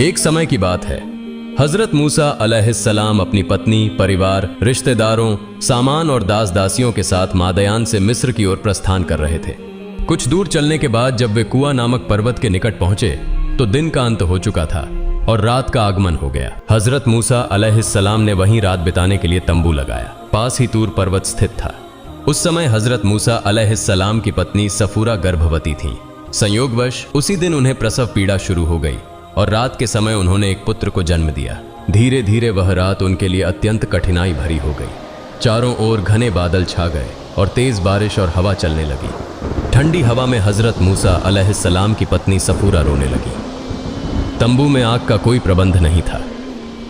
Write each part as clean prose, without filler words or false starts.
एक समय की बात है, हजरत मूसा अलैहिस्सलाम अपनी पत्नी, परिवार, रिश्तेदारों, सामान और दास दासियों के साथ मादयान से मिस्र की ओर प्रस्थान कर रहे थे। कुछ दूर चलने के बाद जब वे कुआ नामक पर्वत के निकट पहुंचे तो दिन का अंत हो चुका था और रात का आगमन हो गया। हजरत मूसा अलैहिस्सलाम ने वहीं रात बिताने के लिए तंबू लगाया। पास ही तूर पर्वत स्थित था। उस समय हजरत मूसा अलैहिस्सलाम की पत्नी सफूरा गर्भवती थी। संयोगवश उसी दिन उन्हें प्रसव पीड़ा शुरू हो गई और रात के समय उन्होंने एक पुत्र को जन्म दिया। धीरे धीरे वह रात उनके लिए अत्यंत कठिनाई भरी हो गई। चारों ओर घने बादल छा गए और तेज बारिश और हवा चलने लगी। ठंडी हवा में हजरत मूसा अलैहिस्सलाम की पत्नी सफूरा रोने लगी। तंबू में आग का कोई प्रबंध नहीं था।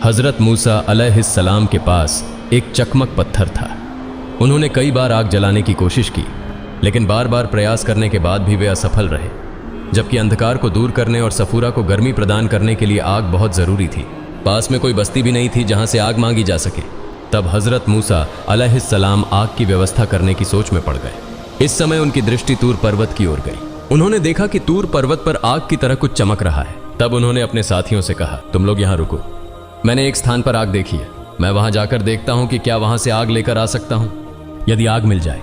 हजरत मूसा अलैहिस्सलाम के पास एक चकमक पत्थर था। उन्होंने कई बार आग जलाने की कोशिश की, लेकिन बार बार प्रयास करने के बाद भी वे असफल रहे। जबकि अंधकार को दूर करने और सफूरा को गर्मी प्रदान करने के लिए आग बहुत जरूरी थी। पास में कोई बस्ती भी नहीं थी जहां से आग मांगी जा सके। तब हजरत मूसा अलैहिस्सलाम आग की व्यवस्था करने की सोच में पड़ गए। इस समय उनकी दृष्टि तूर पर्वत की ओर गई। उन्होंने देखा कि तूर पर्वत पर आग की तरह कुछ चमक रहा है। तब उन्होंने अपने साथियों से कहा, तुम लोग यहाँ रुको, मैंने एक स्थान पर आग देखी है। मैं वहां जाकर देखता हूं कि क्या वहां से आग लेकर आ सकता हूं। यदि आग मिल जाए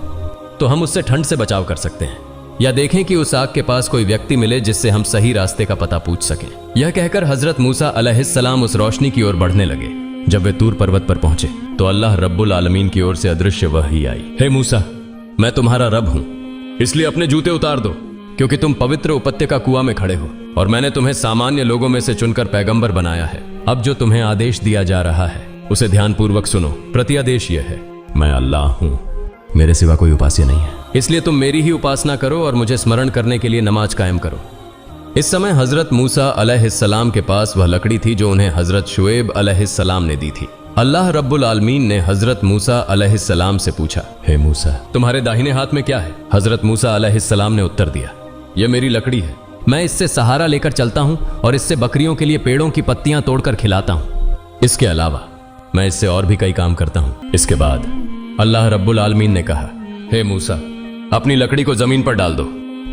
तो हम उससे ठंड से बचाव कर सकते हैं, या देखें कि उस आग के पास कोई व्यक्ति मिले जिससे हम सही रास्ते का पता पूछ सकें। यह कहकर हजरत मूसा अलैहिस्सलाम उस रोशनी की ओर बढ़ने लगे। जब वे तूर पर्वत पर पहुंचे तो अल्लाह रब्बुल आलमीन की ओर से अदृश्य वही आई। हे मूसा, मैं तुम्हारा रब हूं, इसलिए अपने जूते उतार दो, क्योंकि तुम पवित्र उपत्यका कुआं में खड़े हो और मैंने तुम्हें सामान्य लोगों में से चुनकर पैगंबर बनाया है। अब जो तुम्हें आदेश दिया जा रहा है उसे ध्यानपूर्वक सुनो। प्रत्यादेश यह है, मैं अल्लाह हूं, मेरे सिवा कोई उपास्य नहीं है, इसलिए तुम मेरी ही उपासना करो और मुझे स्मरण करने के लिए नमाज कायम करो। इस समय हजरत मूसा अलैहिस्सलाम के पास वह लकड़ी थी जो उन्हें हजरत शुएब अलैहिस्सलाम ने दी थी। अल्लाह रब्बुल आलमीन ने हजरत मूसा अलैहिस्सलाम से पूछा, हे मूसा, तुम्हारे दाहिने हाथ में क्या है? हजरत मूसा अलैहिस्सलाम ने उत्तर दिया, यह मेरी लकड़ी है, मैं इससे सहारा लेकर चलता हूं और इससे बकरियों के लिए पेड़ों की पत्तियां तोड़कर खिलाता हूं। इसके अलावा मैं इससे और भी कई काम करता हूं। इसके बाद अल्लाह रब्बुल आलमीन ने कहा, हे मूसा, अपनी लकड़ी को जमीन पर डाल दो।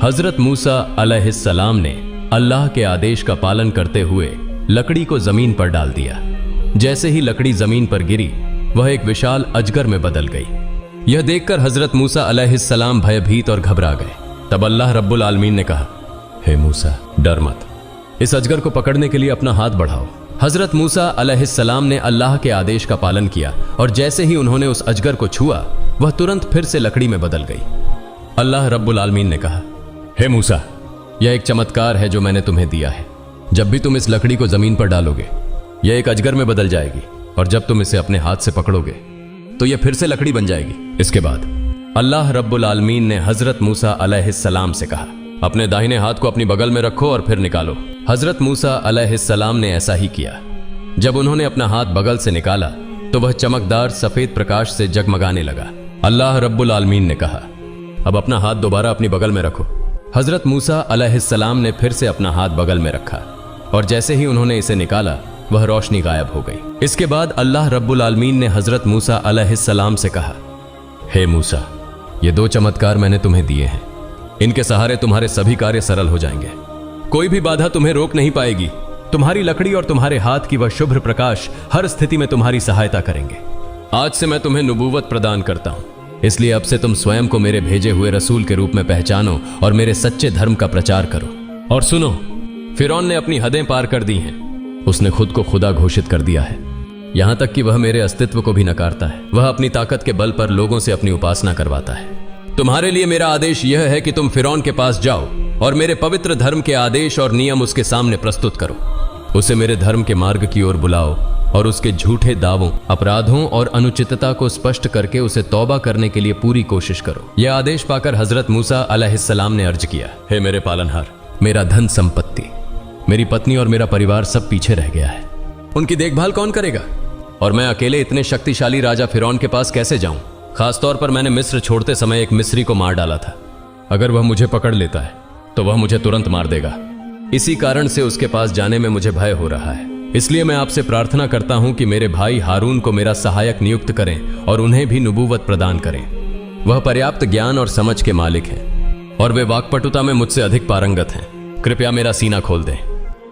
हजरत मूसा अलैहिस्सलाम ने अल्लाह के आदेश का पालन करते हुए लकड़ी को जमीन पर डाल दिया। जैसे ही लकड़ी जमीन पर गिरी वह एक विशाल अजगर में बदल गई। यह देखकर हजरत मूसा अलैहिस्सलाम भयभीत और घबरा गए। तब अल्लाह रब्बुल आलमीन ने कहा, हे मूसा, डर मत, इस अजगर को पकड़ने के लिए अपना हाथ बढ़ाओ। हजरत मूसा अलैहिस्सलाम ने अल्लाह के आदेश का पालन किया और जैसे ही उन्होंने उस अजगर को छुआ वह तुरंत फिर से लकड़ी में बदल गई। अल्लाह रब्बुल आलमीन ने कहा, हे मूसा, यह एक चमत्कार है जो मैंने तुम्हें दिया है। जब भी तुम इस लकड़ी को जमीन पर डालोगे यह एक अजगर में बदल जाएगी और जब तुम इसे अपने हाथ से पकड़ोगे तो यह फिर से लकड़ी बन जाएगी। इसके बाद अल्लाह रब्बुल आलमीन ने हजरत मूसा अलैहिस्सलाम से कहा, अपने दाहिने हाथ को अपनी बगल में रखो और फिर निकालो। हजरत मूसा अलैहिस्सलाम ने ऐसा ही किया। जब उन्होंने अपना हाथ बगल से निकाला तो वह चमकदार सफेद प्रकाश से जगमगाने लगा। अल्लाह रब्बुल आलमीन ने कहा, अब अपना हाथ दोबारा अपनी बगल में रखो। हजरत मूसा अलैहिस्सलाम ने फिर से अपना हाथ बगल में रखा और जैसे ही उन्होंने इसे निकाला वह रोशनी गायब हो गई। इसके बाद अल्लाह रब्बुल आलमीन ने हजरत मूसा अलैहिस्सलाम से कहा, हे मूसा, ये दो चमत्कार मैंने तुम्हें दिए हैं, इनके सहारे तुम्हारे सभी कार्य सरल हो जाएंगे। कोई भी बाधा तुम्हें रोक नहीं पाएगी। तुम्हारी लकड़ी और तुम्हारे हाथ की वह शुभ्र प्रकाश हर स्थिति में तुम्हारी सहायता करेंगे। आज से मैं तुम्हें नबूवत प्रदान करता हूं, इसलिए अब से तुम स्वयं को मेरे भेजे हुए रसूल के रूप में पहचानो और मेरे सच्चे धर्म का प्रचार करो। और सुनो, फिरौन ने अपनी हदें पार कर दी हैं। उसने खुद को खुदा घोषित कर दिया है, यहां तक कि वह मेरे अस्तित्व को भी नकारता है। वह अपनी ताकत के बल पर लोगों से अपनी उपासना करवाता है। तुम्हारे लिए मेरा आदेश यह है कि तुम फिरौन के पास जाओ और मेरे पवित्र धर्म के आदेश और नियम उसके सामने प्रस्तुत करो। उसे मेरे धर्म के मार्ग की ओर बुलाओ और उसके झूठे दावों, अपराधों और अनुचितता को स्पष्ट करके उसे तौबा करने के लिए पूरी कोशिश करो। यह आदेश पाकर हजरत मूसा अलैहिस्सलाम ने अर्ज किया, हे मेरे पालनहार, मेरा धन संपत्ति, मेरी पत्नी और मेरा परिवार सब पीछे रह गया है। उनकी देखभाल कौन करेगा? और मैं अकेले इतने शक्तिशाली राजा फिरौन के पास कैसे जाऊं? खासतौर पर मैंने मिस्र छोड़ते समय एक मिस्री को मार डाला था। अगर वह मुझे पकड़ लेता है तो वह मुझे तुरंत मार देगा। इसी कारण से उसके पास जाने में मुझे भय हो रहा है। इसलिए मैं आपसे प्रार्थना करता हूं कि मेरे भाई हारून को मेरा सहायक नियुक्त करें और उन्हें भी नबूवत प्रदान करें। वह पर्याप्त ज्ञान और समझ के मालिक हैं और वे वाक्पटुता में मुझसे अधिक पारंगत हैं। कृपया मेरा सीना खोल दें।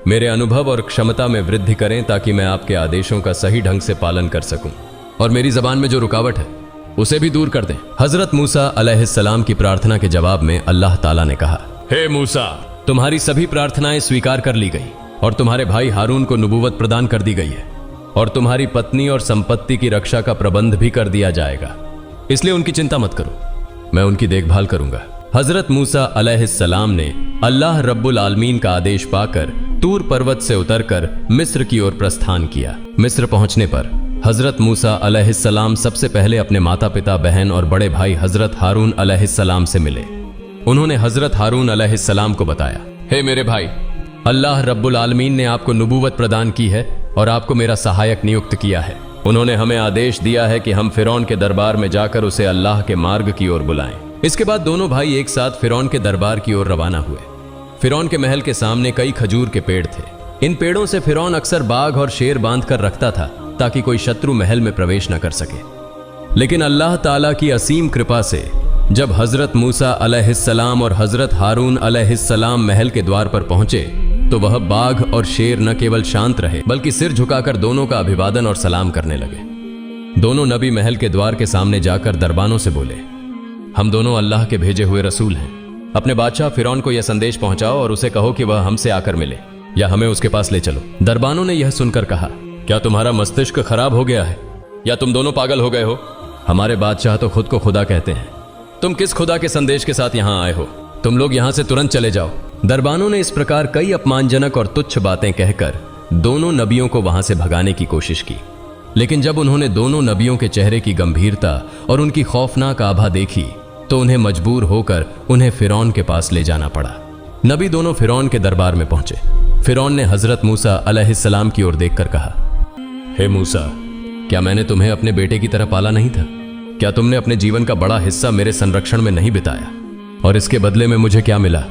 मेरे अनुभव और क्षमता में वृद्धि करें ताकि मैं आपके आदेशों का सही ढंग से पालन कर सकूं और मेरी जबान में जो रुकावट है उसे भी दूर कर दें। हजरत मूसा अलैहिस्सलाम की प्रार्थना के जवाब में अल्लाह ताला ने कहा, हे मूसा, तुम्हारी सभी प्रार्थनाएं स्वीकार कर ली गई और तुम्हारे भाई हारून को नबूवत प्रदान कर दी गई है और तुम्हारी पत्नी और संपत्ति की रक्षा का प्रबंध भी कर दिया जाएगा, इसलिए उनकी चिंता मत करो, मैं उनकी देखभाल करूंगा। हजरत मूसा अलैहिस्सलाम ने अल्लाह रब्बुल आलमीन का आदेश पाकर तूर पर्वत से उतरकर मिस्र की ओर प्रस्थान किया। मिस्र पहुंचने पर हजरत मूसा अलैहिस्सलाम सबसे पहले अपने माता पिता, बहन और बड़े भाई हजरत हारून अलैहिस्सलाम से मिले। उन्होंने हजरत हारून अलैहिस्सलाम को बताया, हे मेरे भाई, अल्लाह रब्बुल आलमीन ने आपको नबूवत प्रदान की है और आपको मेरा सहायक नियुक्त किया है। उन्होंने हमें आदेश दिया है कि हम फिरौन के दरबार में जाकर उसे अल्लाह के मार्ग की ओर बुलाएं। इसके बाद दोनों भाई एक साथ फिरौन के दरबार की ओर रवाना हुए। फिरौन के महल के सामने कई खजूर के पेड़ थे। इन पेड़ों से फिरौन अक्सर बाघ और शेर बांध कर रखता था ताकि कोई शत्रु महल में प्रवेश न कर सके। लेकिन अल्लाह ताला की असीम कृपा से जब हजरत मूसा अलैहिस्सलाम और हजरत हारून अलैहिस्सलाम महल के द्वार पर पहुंचे तो वह बाघ और शेर न केवल शांत रहे बल्कि सिर झुकाकर दोनों का अभिवादन और सलाम करने लगे। दोनों नबी महल के द्वार के सामने जाकर दरबानों से बोले, हम दोनों अल्लाह के भेजे हुए रसूल हैं। अपने बादशाह फिरौन को यह संदेश पहुंचाओ और उसे कहो कि वह हमसे आकर मिले या हमें उसके पास ले चलो। दरबानों ने यह सुनकर कहा, क्या तुम्हारा मस्तिष्क खराब हो गया है या तुम दोनों पागल हो गए हो? हमारे बादशाह तो खुद को खुदा कहते हैं, तुम किस खुदा के संदेश के साथ यहाँ आए हो? तुम लोग यहाँ से तुरंत चले जाओ। दरबानों ने इस प्रकार कई अपमानजनक और तुच्छ बातें कहकर दोनों नबियों को वहां से भगाने की कोशिश की। लेकिन जब उन्होंने दोनों नबियों के चेहरे की गंभीरता और उनकी खौफनाक आभा देखी तो उन्हें मजबूर होकर उन्हें फिरौन के पास ले जाना पड़ा। नबी दोनों फिरौन के दरबार में पहुंचे। फिरौन ने हजरत मूसा अलैहिस्सलाम की ओर देखकर कहा, हे मूसा, क्या मैंने तुम्हें अपने बेटे की तरह पाला नहीं था? क्या तुमने अपने जीवन का बड़ा हिस्सा मेरे संरक्षण में नहीं बिताया? और इसके बदले में मुझे क्या मिला?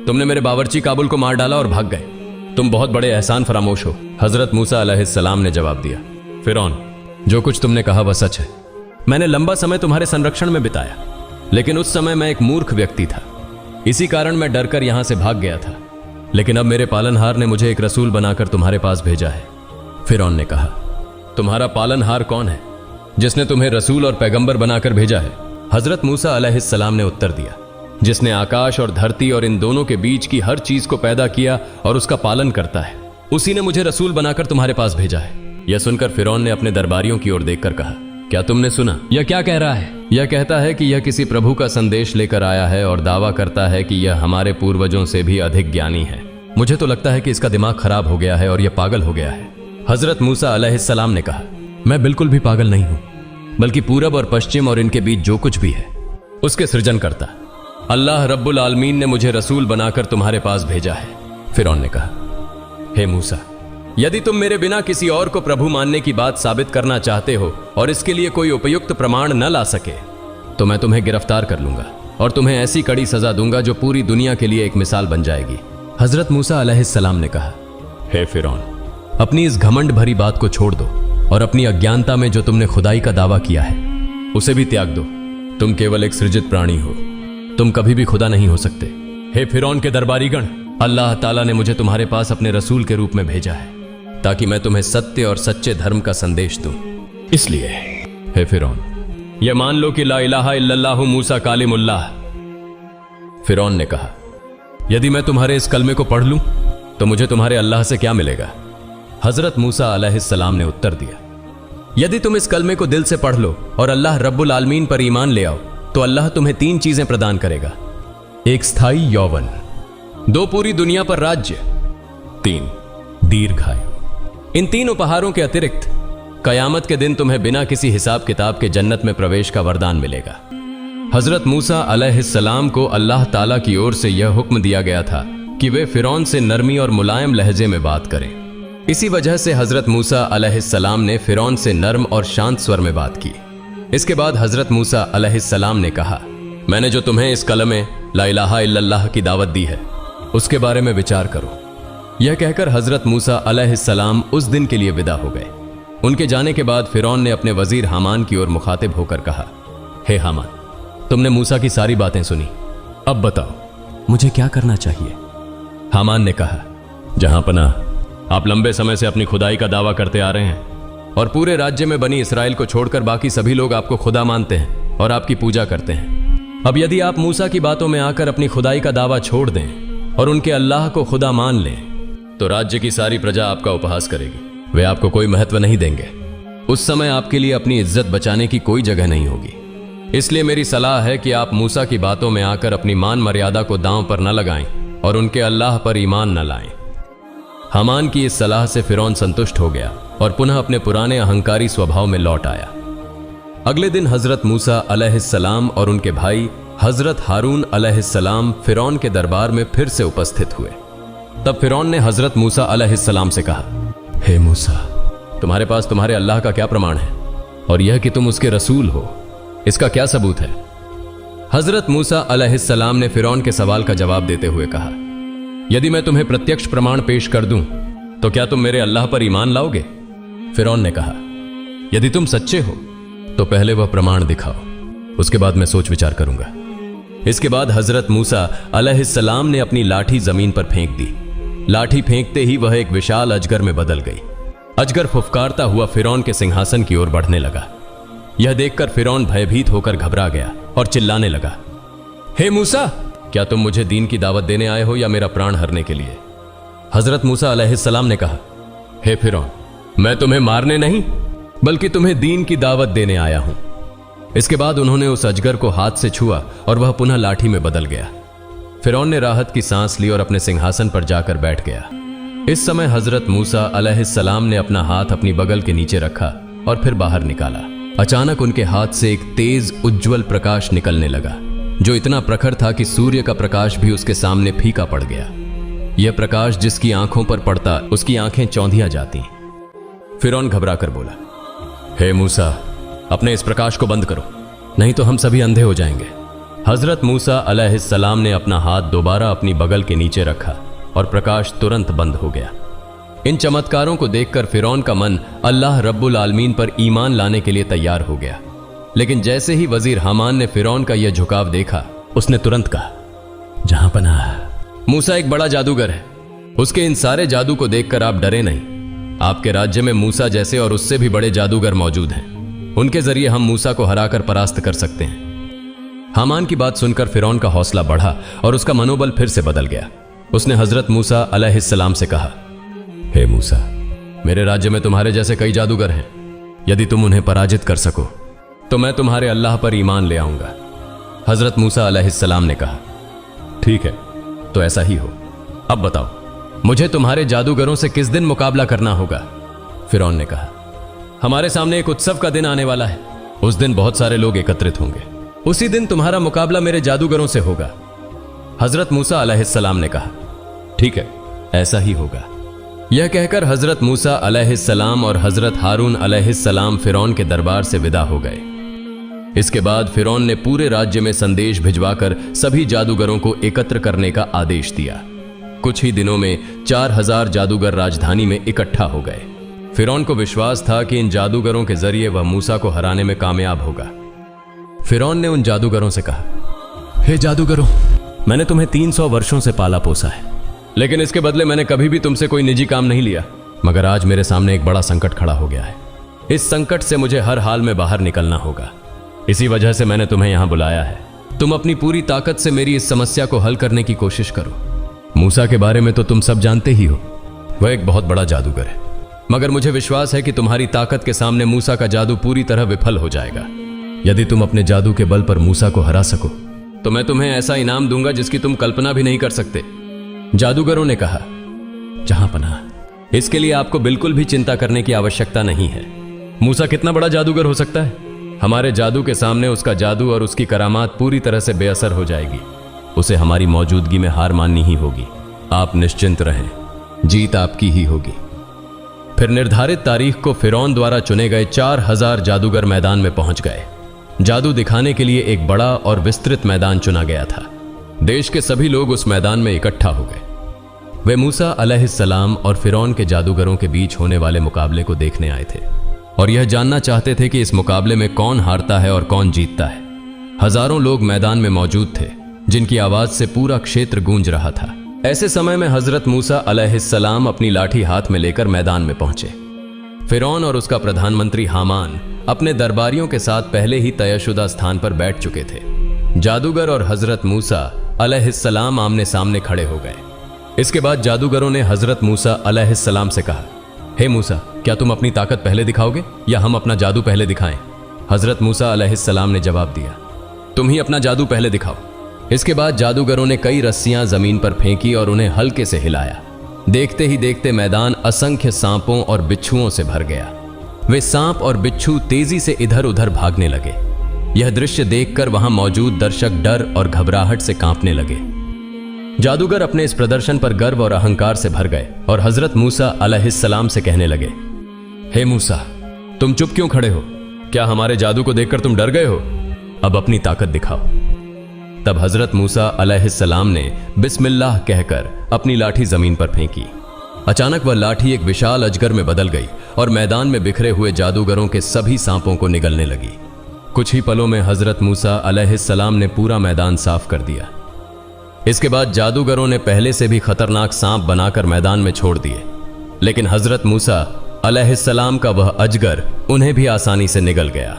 तुमने मेरे बावर्ची काबुल को मार डाला और भाग गए। तुम बहुत बड़े एहसान फरामोश हो। हजरत मूसा अलैहिस्सलाम ने जवाब दिया, फिरौन, जो कुछ तुमने कहा वह सच है। मैंने लंबा समय तुम्हारे संरक्षण में बिताया, लेकिन उस समय मैं एक मूर्ख व्यक्ति था। इसी कारण मैं डरकर यहां से भाग गया था। लेकिन अब मेरे पालनहार ने मुझे एक रसूल बनाकर तुम्हारे पास भेजा है। फिरौन ने कहा, तुम्हारा पालनहार कौन है जिसने तुम्हें रसूल और पैगंबर बनाकर भेजा है? हजरत मूसा अलैहिस्सलाम ने उत्तर दिया, जिसने आकाश और धरती और इन दोनों के बीच की हर चीज को पैदा किया और उसका पालन करता है, उसी ने मुझे रसूल बनाकर तुम्हारे पास भेजा है। यह सुनकर फिरौन ने अपने दरबारियों की ओर देखकर कहा, क्या तुमने सुना? यह क्या कह रहा है? यह कहता है कि यह किसी प्रभु का संदेश लेकर आया है और दावा करता है कि यह हमारे पूर्वजों से भी अधिक ज्ञानी है। मुझे तो लगता है कि इसका दिमाग खराब हो गया है और यह पागल हो गया है। हजरत मूसा अलैहिस्सलाम ने कहा, मैं बिल्कुल भी पागल नहीं हूं, बल्कि पूरब और पश्चिम और इनके बीच जो कुछ भी है उसके सृजन करता अल्लाह रब्बुल आलमीन ने मुझे रसूल बनाकर तुम्हारे पास भेजा है। फिरौन ने कहा, हे मूसा, यदि तुम मेरे बिना किसी और को प्रभु मानने की बात साबित करना चाहते हो और इसके लिए कोई उपयुक्त प्रमाण न ला सके तो मैं तुम्हें गिरफ्तार कर लूंगा और तुम्हें ऐसी कड़ी सजा दूंगा जो पूरी दुनिया के लिए एक मिसाल बन जाएगी। हजरत मूसा अलैहिस्सलाम ने कहा, हे फिरौन, अपनी इस घमंड भरी बात को छोड़ दो और अपनी अज्ञानता में जो तुमने खुदाई का दावा किया है उसे भी त्याग दो। तुम केवल एक सृजित प्राणी हो, तुम कभी भी खुदा नहीं हो सकते। हे फिरौन के दरबारीगण, अल्लाह ताला ने मुझे तुम्हारे पास अपने रसूल के रूप में भेजा है ताकि मैं तुम्हें सत्य और सच्चे धर्म का संदेश दूं। इसलिए हे फिरौन, यह मान लो कि ला इलाहा इल्लल्लाहु मूसा कालिमुल्लाह। फिरौन ने कहा, यदि मैं तुम्हारे इस कलमे को पढ़ लूं तो मुझे तुम्हारे अल्लाह से क्या मिलेगा? हजरत मूसा अलैहिस्सलाम ने उत्तर दिया, यदि तुम इस कलमे को दिल से पढ़ लो और अल्लाह रब्बुल आलमीन पर ईमान ले आओ तो अल्लाह तुम्हें 3 चीजें प्रदान करेगा। 1 स्थायी यौवन, 2 पूरी दुनिया पर राज्य, 3 दीर्घायु। इन 3 उपहारों के अतिरिक्त कयामत के दिन तुम्हें बिना किसी हिसाब किताब के जन्नत में प्रवेश का वरदान मिलेगा। हजरत मूसा अलैहिस्सलाम को अल्लाह ताला की ओर से यह हुक्म दिया गया था कि वे फिरौन से नरमी और मुलायम लहजे में बात करें। इसी वजह से हजरत मूसा अलैहिस्सलाम ने फिरौन से नर्म और शांत स्वर में बात की। इसके बाद हजरत मूसा अलैहिस्सलाम ने कहा, मैंने जो तुम्हें इस कलमे ला इलाहा इल्लल्लाह की दावत दी है उसके बारे में विचार करो। यह कहकर हजरत मूसा अलैहिस्सलाम उस दिन के लिए विदा हो गए। उनके जाने के बाद फिरौन ने अपने वजीर हामान की ओर मुखातिब होकर कहा, हे हामान, तुमने मूसा की सारी बातें सुनी, अब बताओ मुझे क्या करना चाहिए? हामान ने कहा, जहां पनाह, आप लंबे समय से अपनी खुदाई का दावा करते आ रहे हैं और पूरे राज्य में बनी इसराइल को छोड़कर बाकी सभी लोग आपको खुदा मानते हैं और आपकी पूजा करते हैं। अब यदि आप मूसा की बातों में आकर अपनी खुदाई का दावा छोड़ दें और उनके अल्लाह को खुदा मान लें, तो राज्य की सारी प्रजा आपका उपहास करेगी। वे आपको कोई महत्व नहीं देंगे। उस समय आपके लिए अपनी इज्जत बचाने की कोई जगह नहीं होगी। इसलिए मेरी सलाह है कि आप मूसा की बातों में आकर अपनी मान मर्यादा को दांव पर न लगाएं और उनके अल्लाह पर ईमान न लाएं। हामान की इस सलाह से फिरौन संतुष्ट हो गया और पुनः अपने पुराने अहंकारी स्वभाव में लौट आया। अगले दिन हजरत मूसा अलैहिस्सलाम और उनके भाई हजरत हारून अलैहिस्सलाम फिरौन के दरबार में फिर से उपस्थित हुए। तब फिरौन ने हजरत मूसा अलैहिस्सलाम से कहा, हे मूसा, तुम्हारे पास तुम्हारे अल्लाह का क्या प्रमाण है, और यह कि तुम उसके रसूल हो, इसका क्या सबूत है? हजरत मूसा अलैहिस्सलाम ने फिरौन के सवाल का जवाब देते हुए कहा, यदि मैं तुम्हें प्रत्यक्ष प्रमाण पेश कर दूं तो क्या तुम मेरे अल्लाह पर ईमान लाओगे? फिरौन ने कहा, यदि तुम सच्चे हो तो पहले वह प्रमाण दिखाओ, उसके बाद मैं सोच विचार करूंगा। इसके बाद हजरत मूसा अलैहिस्सलाम ने अपनी लाठी जमीन पर फेंक दी। लाठी फेंकते ही वह एक विशाल अजगर में बदल गई। अजगर फुफकारता हुआ फिरौन के सिंहासन की ओर बढ़ने लगा। यह देखकर फिरौन भयभीत होकर घबरा गया और चिल्लाने लगा, हे मूसा, क्या तुम मुझे दीन की दावत देने आए हो या मेरा प्राण हरने के लिए? हजरत मूसा अलैहिस्सलाम ने कहा, हे फिरौन, मैं तुम्हें मारने नहीं बल्कि तुम्हें दीन की दावत देने आया हूं। इसके बाद उन्होंने उस अजगर को हाथ से छुआ और वह पुनः लाठी में बदल गया। फिरौन ने राहत की सांस ली और अपने सिंहासन पर जाकर बैठ गया। इस समय हजरत मूसा अलैहिस्सलाम ने अपना हाथ अपनी बगल के नीचे रखा और फिर बाहर निकाला। अचानक उनके हाथ से एक तेज उज्ज्वल प्रकाश निकलने लगा, जो इतना प्रखर था कि सूर्य का प्रकाश भी उसके सामने फीका पड़ गया। यह प्रकाश जिसकी आंखों पर पड़ता उसकी आंखें चौंधिया जाती। फिरौन घबरा कर बोला, हे मूसा, अपने इस प्रकाश को बंद करो, नहीं तो हम सभी अंधे हो जाएंगे। हजरत मूसा अलैहिस्सलाम ने अपना हाथ दोबारा अपनी बगल के नीचे रखा और प्रकाश तुरंत बंद हो गया। इन चमत्कारों को देखकर फिरौन का मन अल्लाह रब्बुल आलमीन पर ईमान लाने के लिए तैयार हो गया। लेकिन जैसे ही वजीर हामान ने फिरौन का यह झुकाव देखा, उसने तुरंत कहा, जहां पनाह, मूसा एक बड़ा जादूगर है। उसके इन सारे जादू को देखकर आप डरे नहीं। आपके राज्य में मूसा जैसे और उससे भी बड़े जादूगर मौजूद हैं। उनके जरिए हम मूसा को हराकर परास्त कर सकते हैं। हामान की बात सुनकर फिरौन का हौसला बढ़ा और उसका मनोबल फिर से बदल गया। उसने हजरत मूसा अलैहिस्सलाम से कहा, हे मूसा, मेरे राज्य में तुम्हारे जैसे कई जादूगर हैं। यदि तुम उन्हें पराजित कर सको तो मैं तुम्हारे अल्लाह पर ईमान ले आऊंगा। हजरत मूसा अलैहिस्सलाम ने कहा, ठीक है, तो ऐसा ही हो। अब बताओ, मुझे तुम्हारे जादूगरों से किस दिन मुकाबला करना होगा? फिरौन ने कहा, हमारे सामने एक उत्सव का दिन आने वाला है। उस दिन बहुत सारे लोग एकत्रित होंगे। उसी दिन तुम्हारा मुकाबला मेरे जादूगरों से होगा। हजरत मूसा अलैहिस्सलाम ने कहा, ठीक है, ऐसा ही होगा। यह कहकर हजरत मूसा अलैहिस्सलाम और हजरत हारून अलैहिस्सलाम फिरौन के दरबार से विदा हो गए। इसके बाद फिरौन ने पूरे राज्य में संदेश भिजवाकर सभी जादूगरों को एकत्र करने का आदेश दिया। कुछ ही दिनों में 4000 जादूगर राजधानी में इकट्ठा हो गए। फिरौन को विश्वास था कि इन जादूगरों के जरिए वह मूसा को हराने में कामयाब होगा। फिरौन ने उन जादूगरों से कहा, हे जादूगरों, मैंने तुम्हें 300 वर्षों से पाला पोसा है, लेकिन इसके बदले मैंने कभी भी तुमसे कोई निजी काम नहीं लिया। मगर आज मेरे सामने एक बड़ा संकट खड़ा हो गया है। इस संकट से मुझे हर हाल में बाहर निकलना होगा। इसी वजह से मैंने तुम्हें यहां बुलाया है। तुम अपनी पूरी ताकत से मेरी इस समस्या को हल करने की कोशिश करो। मूसा के बारे में तो तुम सब जानते ही हो, वह एक बहुत बड़ा जादूगर है। मगर मुझे विश्वास है कि तुम्हारी ताकत के सामने मूसा का जादू पूरी तरह विफल हो जाएगा। यदि तुम अपने जादू के बल पर मूसा को हरा सको तो मैं तुम्हें ऐसा इनाम दूंगा जिसकी तुम कल्पना भी नहीं कर सकते। जादूगरों ने कहा, जहां पनाह, इसके लिए आपको बिल्कुल भी चिंता करने की आवश्यकता नहीं है। मूसा कितना बड़ा जादूगर हो सकता है? हमारे जादू के सामने उसका जादू और उसकी करामात पूरी तरह से बेअसर हो जाएगी। उसे हमारी मौजूदगी में हार माननी ही होगी। आप निश्चिंत रहें, जीत आपकी ही होगी। फिर निर्धारित तारीख को फिरौन द्वारा चुने गए 4000 जादूगर मैदान में पहुंच गए। जादू दिखाने के लिए एक बड़ा और विस्तृत मैदान चुना गया था। देश के सभी लोग उस मैदान में इकट्ठा हो गए। वे मूसा अलैहिस्सलाम और फिरौन के जादूगरों के बीच होने वाले मुकाबले को देखने आए थे और यह जानना चाहते थे कि इस मुकाबले में कौन हारता है और कौन जीतता है। हजारों लोग मैदान में मौजूद थे, जिनकी आवाज से पूरा क्षेत्र गूंज रहा था। ऐसे समय में हजरत मूसा अलैहिस्सलाम अपनी लाठी हाथ में लेकर मैदान में पहुंचे। फिरौन और उसका प्रधानमंत्री हामान अपने दरबारियों के साथ पहले ही तयशुदा स्थान पर बैठ चुके थे। जादूगर और हजरत मूसा अलैहिस्सलाम आमने सामने खड़े हो गए। इसके बाद जादूगरों ने हजरत मूसा अलैहिस्सलाम से कहा, हे मूसा, क्या तुम अपनी ताकत पहले दिखाओगे या हम अपना जादू पहले दिखाएं? हजरत मूसा अलैहिस्सलाम ने जवाब दिया, तुम ही अपना जादू पहले दिखाओ। इसके बाद जादूगरों ने कई रस्सियां जमीन पर फेंकी और उन्हें हल्के से हिलाया। देखते ही देखते मैदान असंख्य सांपों और बिच्छुओं से भर गया। वे सांप और बिच्छू तेजी से इधर उधर भागने लगे। यह दृश्य देखकर वहां मौजूद दर्शक डर और घबराहट से कांपने लगे। जादूगर अपने इस प्रदर्शन पर गर्व और अहंकार से भर गए और हजरत मूसा अलैहिस्सलाम से कहने लगे, हे मूसा, तुम चुप क्यों खड़े हो? क्या हमारे जादू को देखकर तुम डर गए हो? अब अपनी ताकत दिखाओ। तब हजरत मूसा अलैहिस्सलाम ने बिस्मिल्लाह कहकर अपनी लाठी जमीन पर फेंकी। अचानक वह लाठी एक विशाल अजगर में बदल गई और मैदान में बिखरे हुए जादूगरों के सभी सांपों को निगलने लगी। कुछ ही पलों में हजरत मूसा अलैहिस्सलाम ने पूरा मैदान साफ कर दिया। इसके बाद जादूगरों ने पहले से भी खतरनाक सांप बनाकर मैदान में छोड़ दिए, लेकिन हजरत मूसा अलैहिस्सलाम का वह अजगर उन्हें भी आसानी से निगल गया।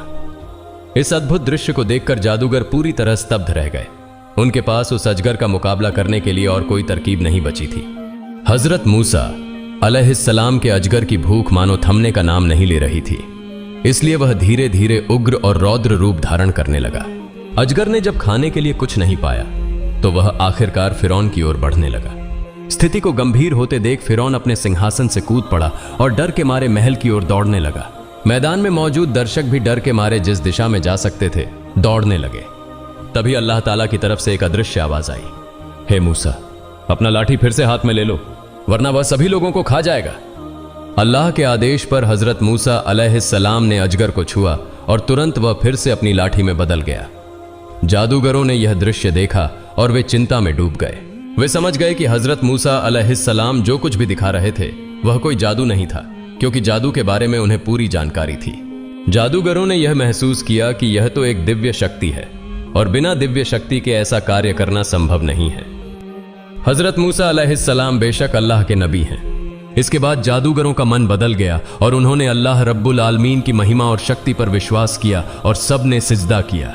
इस अद्भुत दृश्य को देखकर जादूगर पूरी तरह स्तब्ध रह गए। उनके पास उस अजगर का मुकाबला करने के लिए और कोई तरकीब नहीं बची थी। हजरत मूसा अलैहिस्सलाम के अजगर की भूख मानो थमने का नाम नहीं ले रही थी, इसलिए वह धीरे धीरे उग्र और रौद्र रूप धारण करने लगा। अजगर ने जब खाने के लिए कुछ नहीं पाया तो वह आखिरकार फिरौन की ओर बढ़ने लगा। स्थिति को गंभीर होते देख फिरौन अपने सिंहासन से कूद पड़ा और डर के मारे महल की ओर दौड़ने लगा। मैदान में मौजूद दर्शक भी डर के मारे जिस दिशा में जा सकते थे दौड़ने लगे। तभी अल्लाह ताला की तरफ से एक अदृश्य आवाज आई, हे मूसा, अपना लाठी फिर से हाथ में ले लो, वरना वह सभी लोगों को खा जाएगा। अल्लाह के आदेश पर हजरत मूसा अलैहिस्सलाम ने अजगर को छुआ और तुरंत वह फिर से अपनी लाठी में बदल गया। जादूगरों ने यह दृश्य देखा और वे चिंता में डूब गए। वे समझ गए कि हजरत मूसा अलैहिस्सलाम जो कुछ भी दिखा रहे थे वह कोई जादू नहीं था, क्योंकि जादू के बारे में उन्हें पूरी जानकारी थी। जादूगरों ने यह महसूस किया कि यह तो एक दिव्य शक्ति है और बिना दिव्य शक्ति के ऐसा कार्य करना संभव नहीं है। हजरत मूसा अलैहिस्सलाम बेशक अल्लाह के नबी हैं। इसके बाद जादूगरों का मन बदल गया और उन्होंने अल्लाह रब्बुल आलमीन की महिमा और शक्ति पर विश्वास किया और सब ने सिजदा किया।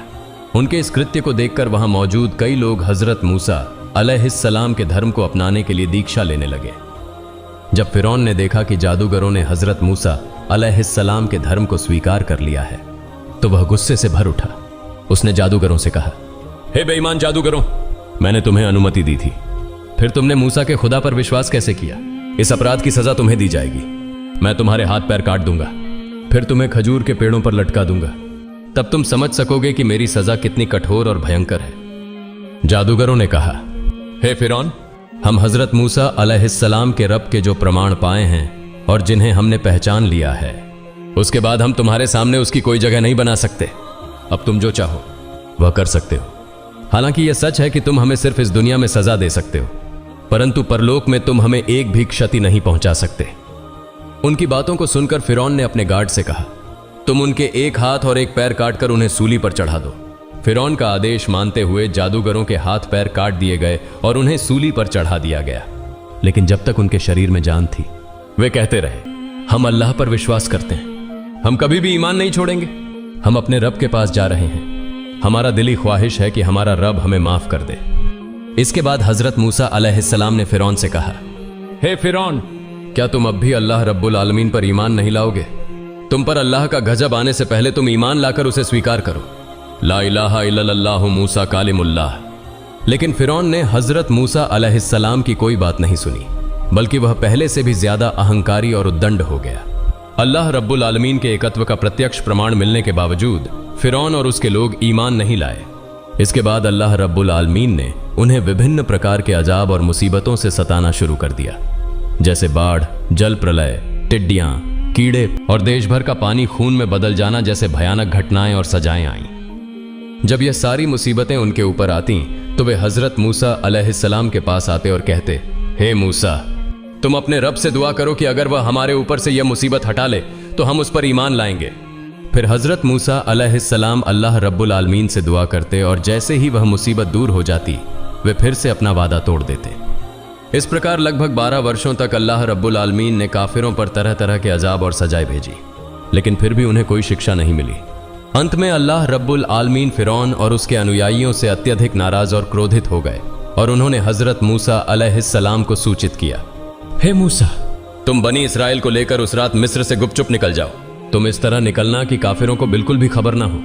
उनके इस कृत्य को देखकर वहां मौजूद कई लोग हजरत मूसा अलैहिस्सलाम के धर्म को अपनाने के लिए दीक्षा लेने लगे। जब फिरौन ने देखा कि जादूगरों ने हजरत मूसा अलैहिस्सलाम के धर्म को स्वीकार कर लिया है तो वह गुस्से से भर उठा। उसने जादूगरों से कहा, हे बेईमान जादूगरों, मैंने तुम्हें अनुमति दी थी, फिर तुमने मूसा के खुदा पर विश्वास कैसे किया? इस अपराध की सजा तुम्हें दी जाएगी। मैं तुम्हारे हाथ पैर काट दूंगा, फिर तुम्हें खजूर के पेड़ों पर लटका दूंगा, तब तुम समझ सकोगे कि मेरी सजा कितनी कठोर और भयंकर है। जादूगरों ने कहा, हे फिरौन, हम हजरत मूसा अलैहिस्सलाम के रब के जो प्रमाण पाए हैं और जिन्हें हमने पहचान लिया है, उसके बाद हम तुम्हारे सामने उसकी कोई जगह नहीं बना सकते। अब तुम जो चाहो वह कर सकते हो। हालांकि यह सच है कि तुम हमें सिर्फ इस दुनिया में सजा दे सकते हो, परंतु परलोक में तुम हमें एक भी क्षति नहीं पहुंचा सकते। उनकी बातों को सुनकर फिरौन ने अपने गार्ड से कहा, तुम उनके एक हाथ और एक पैर काटकर उन्हें सूली पर चढ़ा दो। फिरौन का आदेश मानते हुए जादूगरों के हाथ पैर काट दिए गए और उन्हें सूली पर चढ़ा दिया गया। लेकिन जब तक उनके शरीर में जान थी वे कहते रहे, हम अल्लाह पर विश्वास करते हैं, हम कभी भी ईमान नहीं छोड़ेंगे, हम अपने रब के पास जा रहे हैं, हमारा दिली ख्वाहिश है कि हमारा रब हमें माफ कर दे। इसके बाद हजरत मूसा अलैहिस्सलाम ने फिरौन से कहा, हे फिरौन, क्या तुम अब भी अल्लाह रब्बुल आलमीन पर ईमान नहीं लाओगे? तुम पर अल्लाह का गजब आने से पहले तुम ईमान लाकर उसे स्वीकार करो। ला इलाहा इल्लल्लाहु मूसा कालिमुल्लाह। लेकिन फिरौन ने हजरत मूसा अलैहिस्सलाम की कोई बात नहीं सुनी, बल्कि वह पहले से भी ज्यादा अहंकारी और उद्दंड हो गया। अल्लाह रब्बुल आलमीन के एकत्व का प्रत्यक्ष प्रमाण मिलने के बावजूद फिरौन और उसके लोग ईमान नहीं लाए। इसके बाद अल्लाह रब्बुल आलमीन ने उन्हें विभिन्न प्रकार के अजाब और मुसीबतों से सताना शुरू कर दिया, जैसे बाढ़, जल प्रलय, टिड्डियां, कीड़े और देश भर का पानी खून में बदल जाना जैसे भयानक घटनाएं और सजाएं आईं। जब यह सारी मुसीबतें उनके ऊपर आती तो वे हजरत मूसा अलैहिस्सलाम के पास आते और कहते, हे मूसा, तुम अपने रब से दुआ करो कि अगर वह हमारे ऊपर से यह मुसीबत हटा ले तो हम उस पर ईमान लाएंगे। फिर हजरत मूसा अलैहिस्सलाम अल्लाह रब्बुल आलमीन से दुआ करते और जैसे ही वह मुसीबत दूर हो जाती वे फिर से अपना वादा तोड़ देते। इस प्रकार लगभग 12 वर्षों तक अल्लाह रब्बुल आलमीन ने काफिरों पर तरह तरह के अजाब और सजाएं भेजी, लेकिन फिर भी उन्हें कोई शिक्षा नहीं मिली। अंत में अल्लाह रब्बुल आलमीन फिरौन और उसके अनुयायियों से अत्यधिक नाराज और क्रोधित हो गए और उन्होंने हजरत मूसा अलैहिस्सलाम को सूचित किया, हे मूसा, तुम बनी इसराइल को लेकर उस रात मिस्र से गुपचुप निकल जाओ। तुम इस तरह निकलना कि काफिरों को बिल्कुल भी खबर ना हो।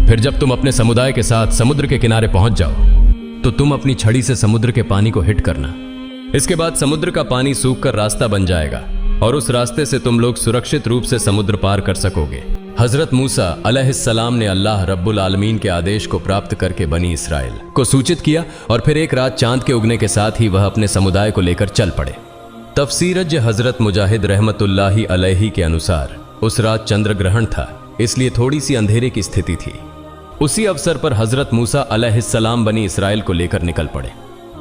फिर जब तुम अपने समुदाय के साथ समुद्र के किनारे पहुंच जाओ तो तुम अपनी छड़ी से समुद्र के पानी को हिट करना। इसके बाद समुद्र का पानी सूखकर रास्ता बन जाएगा और उस रास्ते से तुम लोग सुरक्षित रूप से समुद्र पार कर सकोगे। हजरत मूसा अलैहिस्सलाम ने अल्लाह रब्बुल आलमीन के आदेश को प्राप्त करके बनी इसराइल को सूचित किया और फिर एक रात चांद के उगने के साथ ही वह अपने समुदाय को लेकर चल पड़े। तफसीरज हजरत मुजाहिद रहमतुल्लाही अलैहि के अनुसार उस रात चंद्र ग्रहण था, इसलिए थोड़ी सी अंधेरे की स्थिति थी। उसी अवसर पर हजरत मूसा अलैहिस्सलाम बनी इसराइल को लेकर निकल पड़े।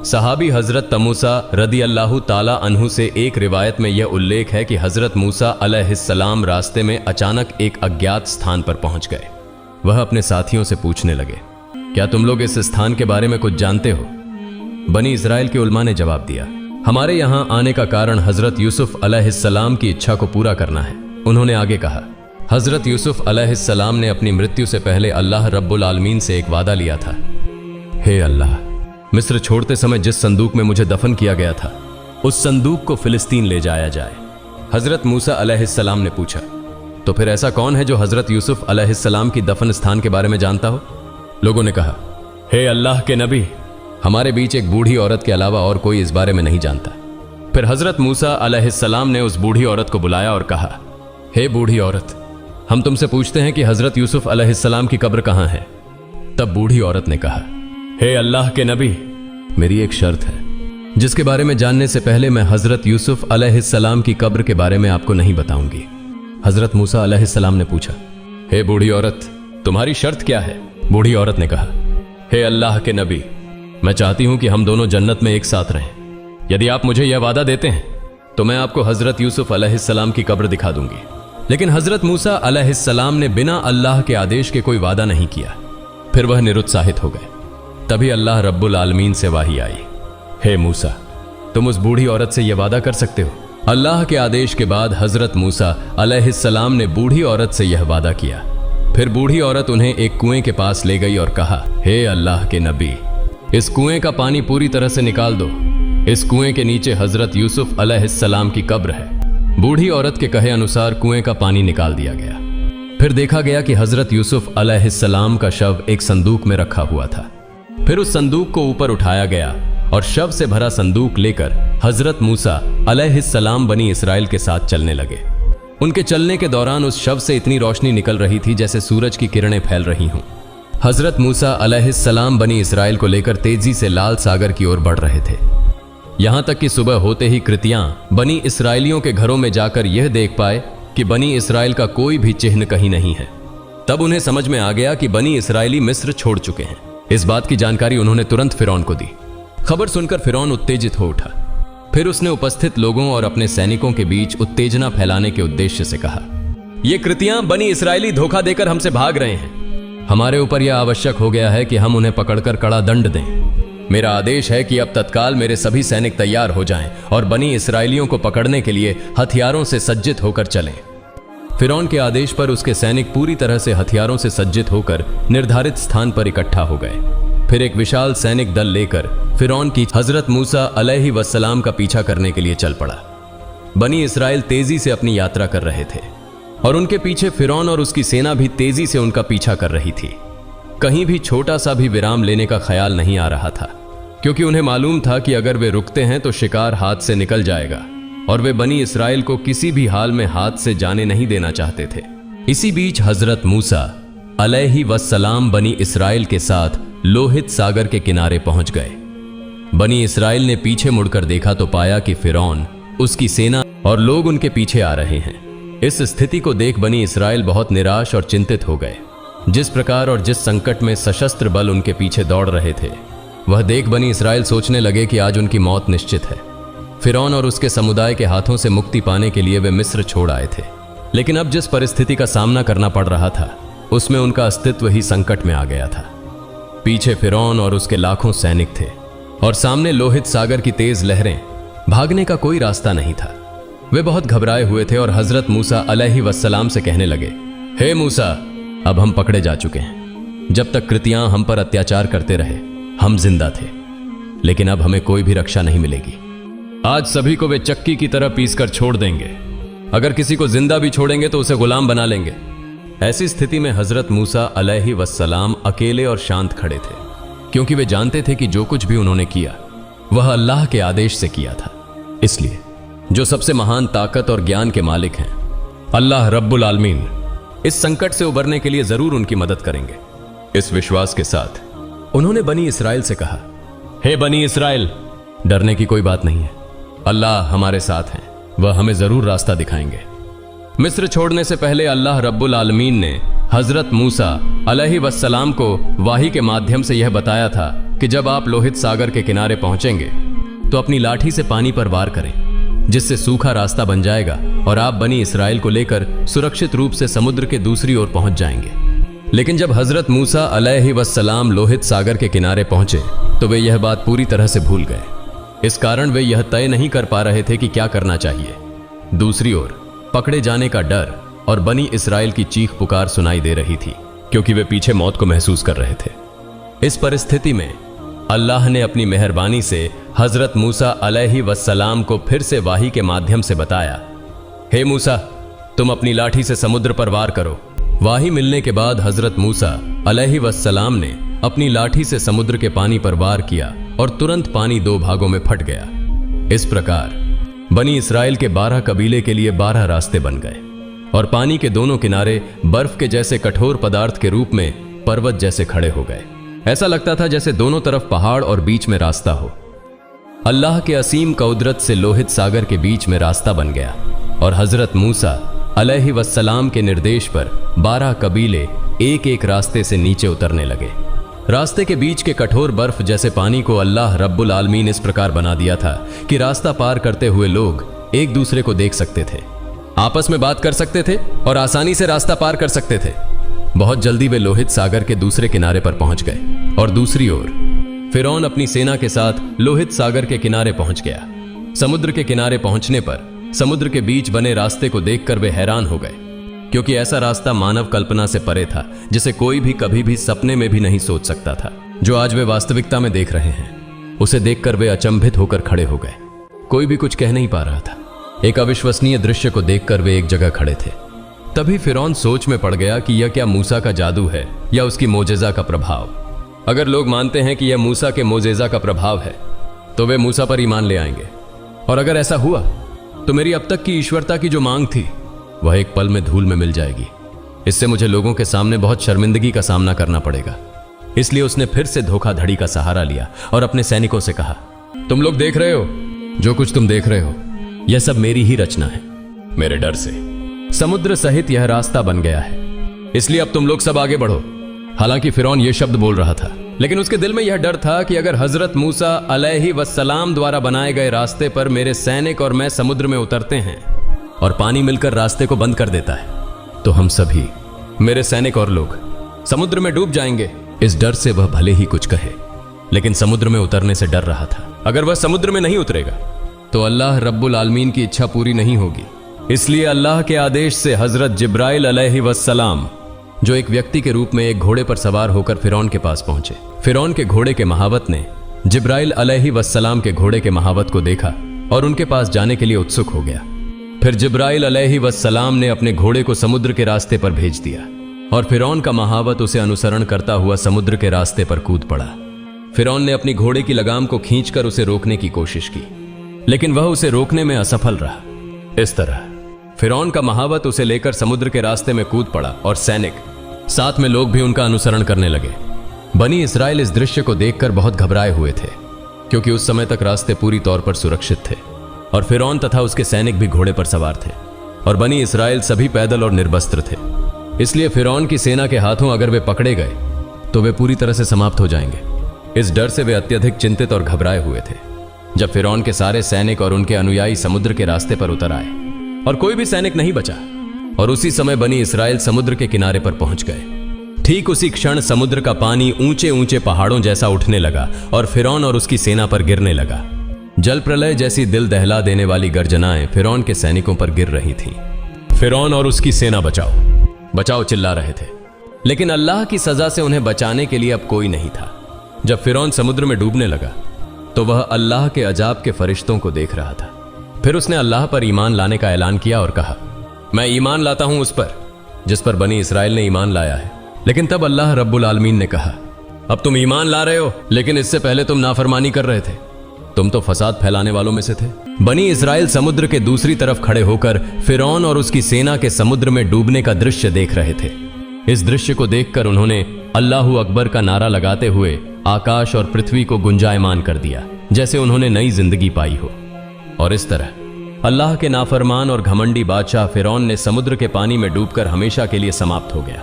सहाबी हजरत तमूसा रदी अल्लाह ताला अन्हु से एक रिवायत में यह उल्लेख है कि हजरत मूसा अलैहिस्सलाम रास्ते में अचानक एक अज्ञात स्थान पर पहुंच गए। वह अपने साथियों से पूछने लगे, क्या तुम लोग इस स्थान के बारे में कुछ जानते हो? बनी इसराइल के उलमा ने जवाब दिया, हमारे यहां आने का कारण हजरत यूसुफ अलैहिस्सलाम की इच्छा को पूरा करना है। उन्होंने आगे कहा, हजरत यूसुफ अलैहिस्सलाम ने अपनी मृत्यु से पहले अल्लाह रब्बुल आलमीन से एक वादा लिया था, हे अल्लाह, मिस्र छोड़ते समय जिस संदूक में मुझे दफन किया गया था उस संदूक को फिलिस्तीन ले जाया जाए। हजरत मूसा अलैहिस्सलाम ने पूछा, तो फिर ऐसा कौन है जो हजरत यूसुफ अलैहिस्सलाम की दफन स्थान के बारे में जानता हो? लोगों ने कहा, हे अल्लाह के नबी, हमारे बीच एक बूढ़ी औरत के अलावा और कोई इस बारे में नहीं जानता। फिर हजरत मूसा अलैहिस्सलाम ने उस बूढ़ी औरत को बुलाया और कहा, हे बूढ़ी औरत, हम तुमसे पूछते हैं कि हजरत यूसुफ अलैहिस्सलाम की कब्र कहां है? तब बूढ़ी औरत ने कहा, हे अल्लाह के नबी, मेरी एक शर्त है जिसके बारे में जानने से पहले मैं हजरत यूसुफ अलैहिस्सलाम की कब्र के बारे में आपको नहीं बताऊंगी। हजरत मूसा अलैहिस्सलाम ने पूछा, हे बूढ़ी औरत, तुम्हारी शर्त क्या है? बूढ़ी औरत ने कहा, हे अल्लाह के नबी, मैं चाहती हूं कि हम दोनों जन्नत में एक साथ रहें। यदि आप मुझे यह वादा देते हैं तो मैं आपको हजरत यूसुफ अलैहिस्सलाम की कब्र दिखा दूंगी। लेकिन हजरत मूसा अलैहिस्सलाम ने बिना अल्लाह के आदेश के कोई वादा नहीं किया। फिर वह निरुत्साहित हो गए। तभी अल्लाह रब्बुल आलमीन से वाही आई, हे मूसा, तुम उस बूढ़ी औरत से यह वादा कर सकते हो? अल्लाह के आदेश के बाद हजरत मूसा अलैहिस्सलाम ने बूढ़ी औरत से यह वादा किया। फिर बूढ़ी औरत उन्हें एक कुएं के पास ले गई और कहा, हे अल्लाह के नबी, इस कुएं का पानी पूरी तरह से निकाल दो। इस कुएं के नीचे हजरत यूसुफ अलैहिस्सलाम की कब्र है। बूढ़ी औरत के कहे अनुसार कुएं का पानी निकाल दिया गया। फिर देखा गया कि हजरत यूसुफ अलैहिस्सलाम का शव एक संदूक में रखा हुआ था। फिर उस संदूक को ऊपर उठाया गया और शव से भरा संदूक लेकर हजरत मूसा अलैहिस्सलाम बनी इसराइल के साथ चलने लगे। उनके चलने के दौरान उस शव से इतनी रोशनी निकल रही थी जैसे सूरज की किरणें फैल रही हों। हजरत मूसा अलैहिस्सलाम बनी इसराइल को लेकर तेजी से लाल सागर की ओर बढ़ रहे थे। यहां तक कि सुबह होते ही कृतियां बनी इसराइलियों के घरों में जाकर यह देख पाए कि बनी इसराइल का कोई भी चिन्ह कहीं नहीं है। तब उन्हें समझ में आ गया कि बनी इसराइली मिस्र छोड़ चुके हैं। इस बात की जानकारी उन्होंने तुरंत फिरौन को दी। खबर सुनकर फिरौन उत्तेजित हो उठा। फिर उसने उपस्थित लोगों और अपने सैनिकों के बीच उत्तेजना फैलाने के उद्देश्य से कहा, ये कृतियां बनी इसराइली धोखा देकर हमसे भाग रहे हैं। हमारे ऊपर यह आवश्यक हो गया है कि हम उन्हें पकड़कर कड़ा दंड दें। मेरा आदेश है कि अब तत्काल मेरे सभी सैनिक तैयार हो जाएं और बनी इसराइलियों को पकड़ने के लिए हथियारों से सज्जित होकर चलें। फिरौन के आदेश पर उसके सैनिक पूरी तरह से हथियारों से सज्जित होकर निर्धारित स्थान पर इकट्ठा हो गए। फिर एक विशाल सैनिक दल लेकर फिरौन की हजरत मूसा अलैहिस्सलाम का पीछा करने के लिए चल पड़ा। बनी इसराइल तेजी से अपनी यात्रा कर रहे थे और उनके पीछे फिरौन और उसकी सेना भी तेजी से उनका पीछा कर रही थी। कहीं भी छोटा सा भी विराम लेने का ख्याल नहीं आ रहा था, क्योंकि उन्हें मालूम था कि अगर वे रुकते हैं तो शिकार हाथ से निकल जाएगा और वे बनी इसराइल को किसी भी हाल में हाथ से जाने नहीं देना चाहते थे। इसी बीच हजरत मूसा अलैहिस्सलाम बनी इसराइल के साथ लोहित सागर के किनारे पहुंच गए। बनी इसराइल ने पीछे मुड़कर देखा तो पाया कि फिरौन, उसकी सेना और लोग उनके पीछे आ रहे हैं। इस स्थिति को देख बनी इसराइल बहुत निराश और चिंतित हो गए। जिस प्रकार और जिस संकट में सशस्त्र बल उनके पीछे दौड़ रहे थे, वह देख बनी इसराइल सोचने लगे कि आज उनकी मौत निश्चित है। फिरौन और उसके समुदाय के हाथों से मुक्ति पाने के लिए वे मिस्र छोड़ आए थे, लेकिन अब जिस परिस्थिति का सामना करना पड़ रहा था उसमें उनका अस्तित्व ही संकट में आ गया था। पीछे फिरौन और उसके लाखों सैनिक थे और सामने लोहित सागर की तेज लहरें भागने का कोई रास्ता नहीं था। वे बहुत घबराए हुए थे और हजरत मूसा अलैहिस्सलाम से कहने लगे, हे मूसा, अब हम पकड़े जा चुके हैं। जब तक कृतियां हम पर अत्याचार करते रहे हम जिंदा थे, लेकिन अब हमें कोई भी रक्षा नहीं मिलेगी। आज सभी को वे चक्की की तरह पीसकर छोड़ देंगे। अगर किसी को जिंदा भी छोड़ेंगे तो उसे गुलाम बना लेंगे। ऐसी स्थिति में हजरत मूसा अलैहिस्सलाम अकेले और शांत खड़े थे, क्योंकि वे जानते थे कि जो कुछ भी उन्होंने किया वह अल्लाह के आदेश से किया था। इसलिए जो सबसे महान ताकत और ज्ञान के मालिक हैं, अल्लाह रब्बुल आलमीन, इस संकट से उबरने के लिए जरूर उनकी मदद करेंगे। इस विश्वास के साथ उन्होंने बनी इसराइल से कहा, हे बनी इसराइल, डरने की कोई बात नहीं है। अल्लाह हमारे साथ हैं, वह हमें जरूर रास्ता दिखाएंगे। मिस्र छोड़ने से पहले अल्लाह रब्बुल आलमीन ने हजरत मूसा अलैहिस्सलाम को वाही के माध्यम से यह बताया था कि जब आप लोहित सागर के किनारे पहुंचेंगे तो अपनी लाठी से पानी पर वार करें, जिससे सूखा रास्ता बन जाएगा और आप बनी इसराइल को लेकर सुरक्षित रूप से समुद्र के दूसरी ओर पहुंच जाएंगे। लेकिन जब हजरत मूसा अलैहिस्सलाम लोहित सागर के किनारे पहुंचे तो वे यह बात पूरी तरह से भूल गए। इस कारण वे यह तय नहीं कर पा रहे थे कि क्या करना चाहिए। दूसरी ओर पकड़े जाने का डर और बनी इसराइल की चीख पुकार सुनाई दे रही थी, क्योंकि वे पीछे मौत को महसूस कर रहे थे। इस परिस्थिति में अल्लाह ने अपनी मेहरबानी से हजरत मूसा अलैहिस्सलाम को फिर से वाही के माध्यम से बताया, हे मूसा, तुम अपनी लाठी से समुद्र पर वार करो। वाही मिलने के बाद हजरत मूसा अलैहिस्सलाम ने अपनी लाठी से समुद्र के पानी पर वार किया और तुरंत पानी 2 भागों में फट गया। इस प्रकार बनी इसराइल के 12 कबीले के लिए 12 रास्ते बन गए और पानी के दोनों किनारे बर्फ के जैसे कठोर पदार्थ के रूप में पर्वत जैसे खड़े हो गए। ऐसा लगता था जैसे दोनों तरफ पहाड़ और बीच में रास्ता हो। अल्लाह के असीम कुदरत से लोहित सागर के बीच में रास्ता बन गया और हजरत मूसा अलैहिस्सलाम के निर्देश पर 12 कबीले एक एक रास्ते से नीचे उतरने लगे। रास्ते के बीच के कठोर बर्फ जैसे पानी को अल्लाह रब्बुल आलमीन इस प्रकार बना दिया था कि रास्ता पार करते हुए लोग एक दूसरे को देख सकते थे, आपस में बात कर सकते थे और आसानी से रास्ता पार कर सकते थे। बहुत जल्दी वे लोहित सागर के दूसरे किनारे पर पहुंच गए और दूसरी ओर फिरौन अपनी सेना के साथ लोहित सागर के किनारे पहुंच गया। समुद्र के किनारे पहुंचने पर समुद्र के बीच बने रास्ते को देखकर वे हैरान हो गए, क्योंकि ऐसा रास्ता मानव कल्पना से परे था, जिसे कोई भी कभी भी सपने में भी नहीं सोच सकता था। जो आज वे वास्तविकता में देख रहे हैं, उसे देखकर वे अचंभित होकर खड़े हो गए। कोई भी कुछ कह नहीं पा रहा था। एक अविश्वसनीय दृश्य को देखकर वे एक जगह खड़े थे। तभी फिरौन सोच में पड़ गया कि यह क्या मूसा का जादू है या उसकी मोजेजा का प्रभाव। अगर लोग मानते हैं कि यह मूसा के मोजेजा का प्रभाव है तो वे मूसा पर ईमान ले आएंगे, और अगर ऐसा हुआ तो मेरी अब तक की ईश्वरता की जो मांग थी वह एक पल में धूल में मिल जाएगी। इससे मुझे लोगों के सामने बहुत शर्मिंदगी का सामना करना पड़ेगा। इसलिए उसने फिर से धोखाधड़ी का सहारा लिया और अपने सैनिकों से कहा, तुम लोग देख रहे हो, जो कुछ तुम देख रहे हो यह सब मेरी ही रचना है। मेरे डर से समुद्र सहित यह रास्ता बन गया है, इसलिए अब तुम लोग सब आगे बढ़ो। हालांकि फिरौन यह शब्द बोल रहा था, लेकिन उसके दिल में यह डर था कि अगर हजरत मूसा अलैहिस्सलाम द्वारा बनाए गए रास्ते पर मेरे सैनिक और मैं समुद्र में उतरते हैं और पानी मिलकर रास्ते को बंद कर देता है तो हम सभी, मेरे सैनिक और लोग, समुद्र में डूब जाएंगे। इस डर से वह भले ही कुछ कहे, लेकिन समुद्र में उतरने से डर रहा था। अगर वह समुद्र में नहीं उतरेगा तो अल्लाह रब्बुल आलमीन की इच्छा पूरी नहीं होगी। इसलिए अल्लाह के आदेश से हजरत जिब्राइल अलैहिस्सलाम, जो एक व्यक्ति के रूप में एक घोड़े पर सवार होकर फिरौन के पास पहुंचे। फिरौन के घोड़े के महावत ने जिब्राइल अलैहिस्सलाम के घोड़े के महावत को देखा और उनके पास जाने के लिए उत्सुक हो गया। फिर जिब्राइल अलैहिस्सलाम ने अपने घोड़े को समुद्र के रास्ते पर भेज दिया और फिरौन का महावत उसे अनुसरण करता हुआ समुद्र के रास्ते पर कूद पड़ा। फिरौन ने अपनी घोड़े की लगाम को खींचकर उसे रोकने की कोशिश की, लेकिन वह उसे रोकने में असफल रहा। इस तरह फिरौन का महावत उसे लेकर समुद्र के रास्ते में कूद पड़ा और सैनिक, साथ में लोग भी उनका अनुसरण करने लगे। बनी इसराइल इस दृश्य को देखकर बहुत घबराए हुए थे, क्योंकि उस समय तक रास्ते पूरी तौर पर सुरक्षित थे और फिरौन तथा उसके सैनिक भी घोड़े पर सवार थे और बनी इसराइल सभी पैदल और निर्वस्त्र थे। इसलिए फिरौन की सेना के हाथों अगर वे पकड़े गए तो वे पूरी तरह से समाप्त हो जाएंगे। इस डर से वे अत्यधिक चिंतित और घबराए हुए थे। जब फिरौन के सारे सैनिक और उनके अनुयायी समुद्र के रास्ते पर उतर आए और कोई भी सैनिक नहीं बचा, और उसी समय बनी इसराइल समुद्र के किनारे पर पहुंच गए। ठीक उसी क्षण समुद्र का पानी ऊंचे ऊंचे पहाड़ों जैसा उठने लगा और फिरौन और उसकी सेना पर गिरने लगा। जल प्रलय जैसी दिल दहला देने वाली गर्जनाएं फिरौन के सैनिकों पर गिर रही थीं। फिरौन और उसकी सेना बचाओ बचाओ चिल्ला रहे थे, लेकिन अल्लाह की सजा से उन्हें बचाने के लिए अब कोई नहीं था। जब फिरौन समुद्र में डूबने लगा तो वह अल्लाह के अजाब के फरिश्तों को देख रहा था। फिर उसने अल्लाह पर ईमान लाने का ऐलान किया और कहा, मैं ईमान लाता हूं उस पर जिस पर बनी इसराइल ने ईमान लाया है। लेकिन तब अल्लाह रब्बुल आलमीन ने कहा, अब तुम ईमान ला रहे हो, लेकिन इससे पहले तुम नाफरमानी कर रहे थे, तुम तो फसाद फैलाने वालों में से थे। बनी इसराइल समुद्र के दूसरी तरफ खड़े होकर फिरौन और उसकी सेना के समुद्र में डूबने का दृश्य देख रहे थे। इस दृश्य को देखकर उन्होंने अल्लाहू अकबर का नारा लगाते हुए आकाश और पृथ्वी को गुंजायमान कर दिया, जैसे उन्होंने नई जिंदगी पाई हो। और इस तरह अल्लाह के नाफरमान और घमंडी बादशाह फिरौन ने समुद्र के पानी में डूबकर हमेशा के लिए समाप्त हो गया।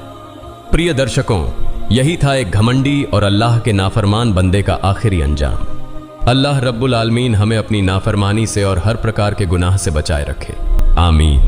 प्रिय दर्शकों, यही था एक घमंडी और अल्लाह के नाफरमान बंदे का आखिरी अंजाम। अल्लाह रब्बुल आलमीन हमें अपनी नाफरमानी से और हर प्रकार के गुनाह से बचाए रखे। आमीन।